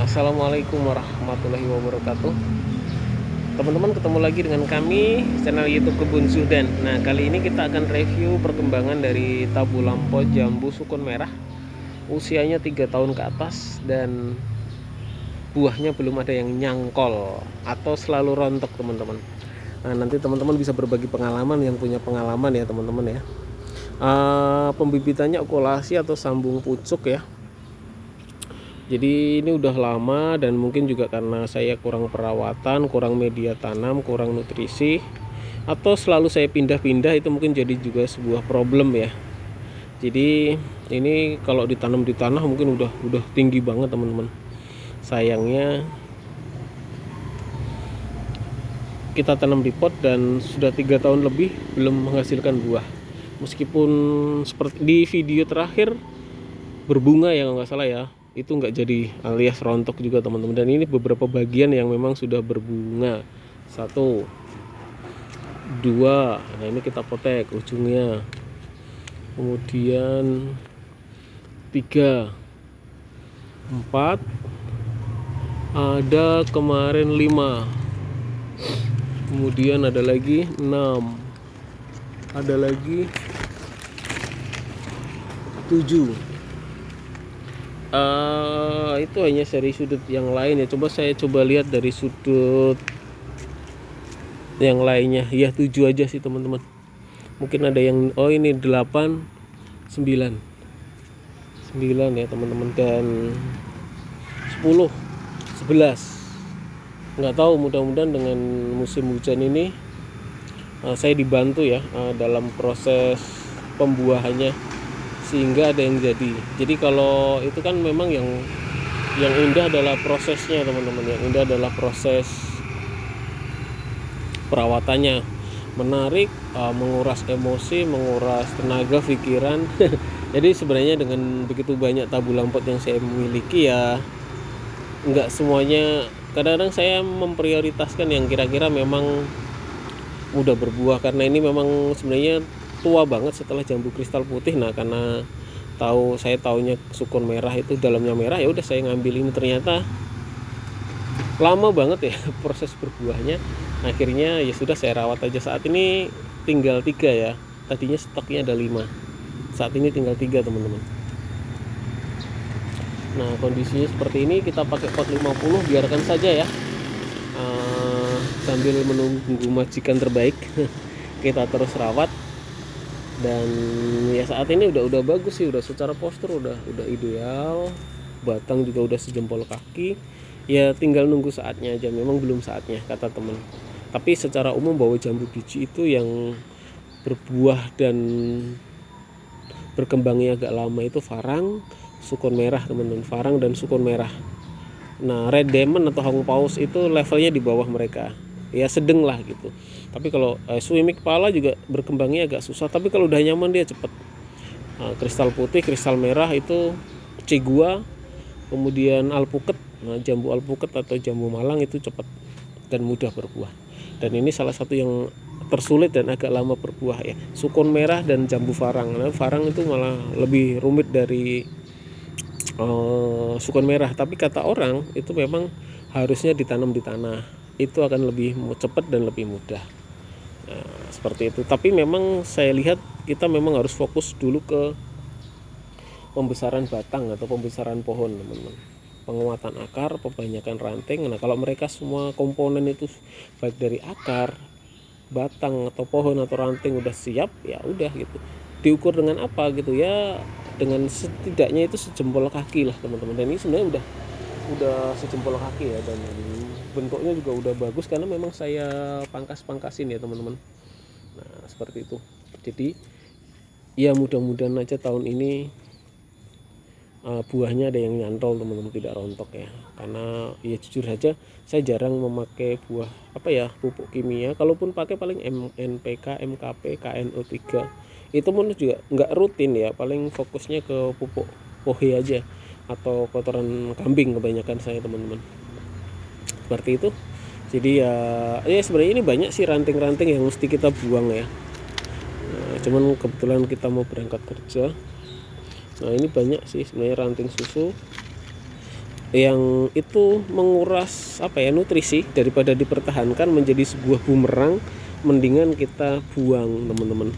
Assalamualaikum warahmatullahi wabarakatuh. Teman-teman, ketemu lagi dengan kami channel YouTube Kebun Zuhdan. Nah, kali ini kita akan review perkembangan dari tabu lampau jambu sukun merah. Usianya 3 tahun ke atas dan buahnya belum ada yang nyangkol atau selalu rontok, teman-teman. Nah, nanti teman-teman bisa berbagi pengalaman yang punya pengalaman ya, teman-teman ya. Pembibitannya okulasi atau sambung pucuk ya. Jadi ini udah lama dan mungkin juga karena saya kurang perawatan, kurang media tanam, kurang nutrisi, atau selalu saya pindah-pindah, itu mungkin jadi juga sebuah problem ya. Jadi ini kalau ditanam di tanah mungkin udah tinggi banget, teman-teman. Sayangnya kita tanam di pot dan sudah 3 tahun lebih belum menghasilkan buah. Meskipun seperti di video terakhir berbunga ya, kalau nggak salah ya, itu nggak jadi, alias rontok juga, teman-teman. Dan ini beberapa bagian yang memang sudah berbunga. 1, 2, nah ini kita potek ujungnya. Kemudian 3, 4, ada kemarin 5, kemudian ada lagi 6, ada lagi 7. Itu hanya dari sudut yang lain ya. Saya coba lihat dari sudut yang lainnya ya. 7 aja sih, teman-teman. Mungkin ada yang ini 8, 9 ya, teman-teman. Dan 10, 11 nggak tahu, mudah-mudahan dengan musim hujan ini saya dibantu ya dalam proses pembuahannya, sehingga ada yang jadi. Jadi kalau itu kan memang yang indah adalah prosesnya, teman-teman. Yang indah adalah proses perawatannya, menarik, menguras emosi, menguras tenaga, pikiran. Jadi sebenarnya dengan begitu banyak tabu lampot yang saya miliki ya, nggak semuanya. Kadang-kadang saya memprioritaskan yang kira-kira memang mudah berbuah, karena ini memang sebenarnya tua banget setelah jambu kristal putih. Nah, karena saya taunya sukun merah itu dalamnya merah, ya udah saya ngambil ini. Ternyata lama banget ya proses berbuahnya. Akhirnya ya sudah, saya rawat aja. Saat ini tinggal 3 ya. Tadinya stoknya ada 5. Saat ini tinggal 3, teman-teman. Nah, kondisinya seperti ini. Kita pakai pot 50, biarkan saja ya. Sambil menunggu majikan terbaik kita terus rawat. Dan ya saat ini udah bagus sih, udah secara postur udah ideal, batang juga udah sejempol kaki. Ya tinggal nunggu saatnya aja, memang belum saatnya kata temen. Tapi secara umum bahwa jambu biji itu yang berbuah dan berkembangnya agak lama itu farang, sukun merah, teman-teman. Farang dan sukun merah. Nah, red diamond atau hong paus itu levelnya di bawah mereka, ya sedang lah gitu. Tapi kalau suimi kepala juga berkembangnya agak susah, tapi kalau udah nyaman dia cepet. Kristal putih, kristal merah itu cigua, kemudian alpuket. Nah, jambu alpuket atau jambu malang itu cepat dan mudah berbuah. Dan ini salah satu yang tersulit dan agak lama berbuah ya, sukun merah dan jambu farang. Nah, farang itu malah lebih rumit dari sukun merah, tapi kata orang itu memang harusnya ditanam di tanah, itu akan lebih cepat dan lebih mudah. Nah, seperti itu. Tapi memang saya lihat kita memang harus fokus dulu ke pembesaran batang atau pembesaran pohon, teman-teman. Penguatan akar, perbanyakan ranting. Nah, kalau mereka semua komponen itu baik dari akar, batang atau pohon atau ranting udah siap, ya udah gitu. Diukur dengan apa gitu ya? Dengan setidaknya itu sejempol kaki lah, teman-teman. Dan ini sebenarnya udah sejempol kaki ya, dan bentuknya juga udah bagus karena memang saya pangkasin ya, teman-teman. Nah, seperti itu. Jadi ya mudah-mudahan aja tahun ini buahnya ada yang nyantol, teman-teman, tidak rontok ya. Karena ya jujur saja saya jarang memakai buah pupuk kimia. Kalaupun pakai paling NPK, MKP, KNO3. Itu pun juga nggak rutin ya, paling fokusnya ke pupuk pohe aja atau kotoran kambing kebanyakan saya, teman-teman. Seperti itu. Jadi ya sebenarnya ini banyak sih ranting-ranting yang mesti kita buang ya. Nah, cuman kebetulan kita mau berangkat kerja. Nah, ini banyak sih sebenarnya ranting susu. yang itu menguras apa ya, nutrisi, daripada dipertahankan menjadi sebuah bumerang, mendingan kita buang teman-teman.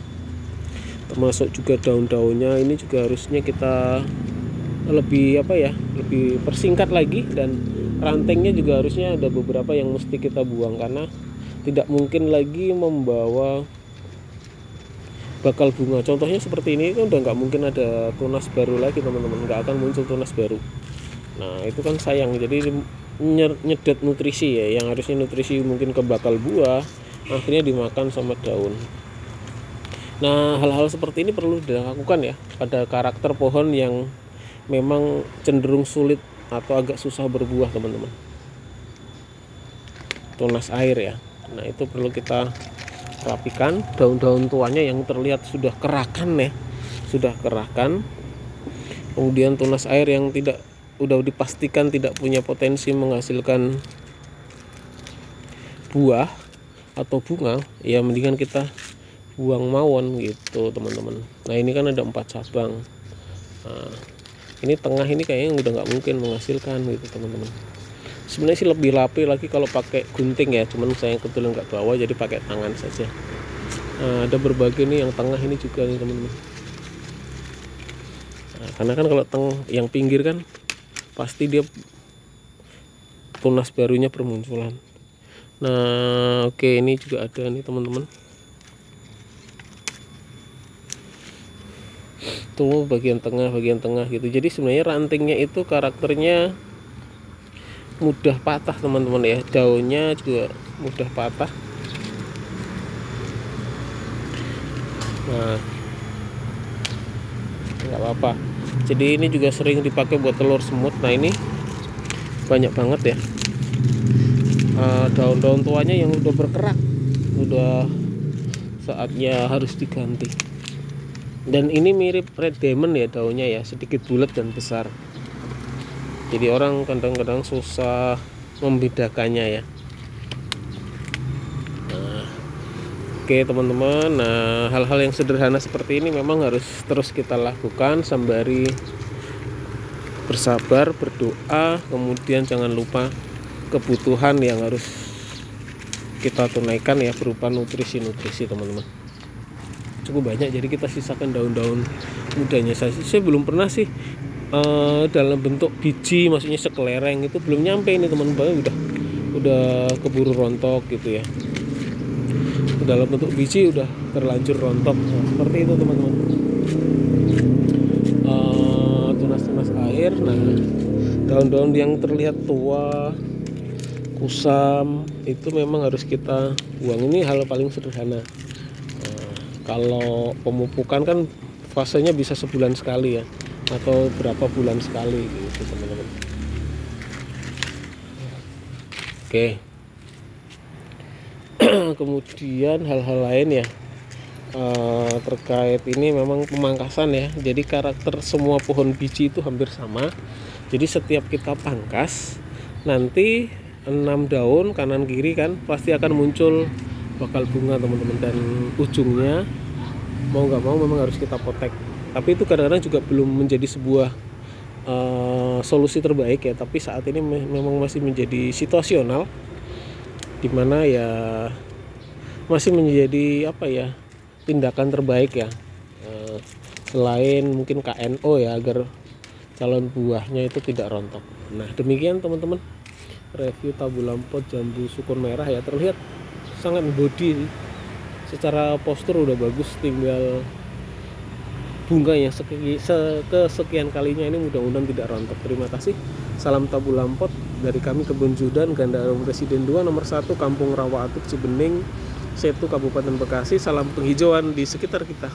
Termasuk juga daun-daunnya ini juga harusnya kita lebih apa ya, lebih persingkat lagi, dan rantingnya juga harusnya ada beberapa yang mesti kita buang, karena tidak mungkin lagi membawa bakal bunga. Contohnya seperti ini kan udah nggak mungkin ada tunas baru lagi teman-teman, nggak akan muncul tunas baru. Nah itu kan sayang, jadi nyedot nutrisi ya, yang harusnya nutrisi mungkin ke bakal buah, akhirnya dimakan sama daun. Nah hal-hal seperti ini perlu dilakukan ya pada karakter pohon yang memang cenderung sulit atau agak susah berbuah teman-teman. Tunas air ya, nah itu perlu kita rapikan. Daun-daun tuanya yang terlihat sudah kerakan ya, sudah kerakan. Kemudian tunas air yang tidak, udah dipastikan tidak punya potensi menghasilkan buah atau bunga, ya mendingan kita buang mawon gitu teman-teman. Nah ini kan ada 4 cabang. Nah, ini tengah ini kayaknya udah nggak mungkin menghasilkan gitu teman-teman. Sebenarnya sih lebih rapi lagi kalau pakai gunting ya, cuman saya kebetulan nggak bawa jadi pakai tangan saja. Nah, ada berbagai nih yang tengah ini juga nih teman-teman. Nah, karena kan kalau yang pinggir kan pasti dia tunas barunya bermunculan. Nah oke, ini juga ada nih teman-teman. Tuh bagian tengah gitu. Jadi sebenarnya rantingnya itu karakternya mudah patah teman-teman ya, daunnya juga mudah patah. Nah nggak apa-apa, jadi ini juga sering dipakai buat telur semut. Nah ini banyak banget ya daun-daun tuanya yang udah berkerak, udah saatnya harus diganti. Dan ini mirip red diamond ya daunnya ya, sedikit bulat dan besar, jadi orang kadang-kadang susah membedakannya ya. Nah, oke teman-teman, nah hal-hal yang sederhana seperti ini memang harus terus kita lakukan sembari bersabar, berdoa, kemudian jangan lupa kebutuhan yang harus kita tunaikan ya berupa nutrisi teman-teman. Cukup banyak, jadi kita sisakan daun-daun mudanya. Saya belum pernah sih dalam bentuk biji, maksudnya sekelereng itu belum nyampe ini teman-teman, udah keburu rontok gitu ya. Dalam bentuk biji udah terlanjur rontok. Nah, seperti itu teman-teman. Tunas-tunas air. Nah daun-daun yang terlihat tua, kusam, itu memang harus kita buang. Ini hal paling sederhana. Kalau pemupukan kan fasenya bisa sebulan sekali ya, atau berapa bulan sekali gitu teman-teman. Oke. Kemudian hal-hal lain ya terkait ini memang pemangkasan ya. Jadi karakter semua pohon biji itu hampir sama. Jadi setiap kita pangkas nanti 6 daun kanan kiri kan pasti akan muncul bakal bunga teman-teman, dan ujungnya mau nggak mau memang harus kita potek. Tapi itu kadang-kadang juga belum menjadi sebuah solusi terbaik ya, tapi saat ini memang masih menjadi situasional, dimana ya masih menjadi apa ya, tindakan terbaik ya, selain mungkin KNO ya, agar calon buahnya itu tidak rontok. Nah demikian teman-teman review tabu lampot jambu sukun merah ya. Terlihat sangat body, secara postur udah bagus, tinggal bunganya kesekian kalinya ini mudah-mudahan tidak rontok. Terima kasih. Salam tabu lampot dari kami Kebun Judan, Gandarum Presiden 2 nomor 1 Kampung Rawa Atuk Cibening, Setu Kabupaten Bekasi. Salam penghijauan di sekitar kita.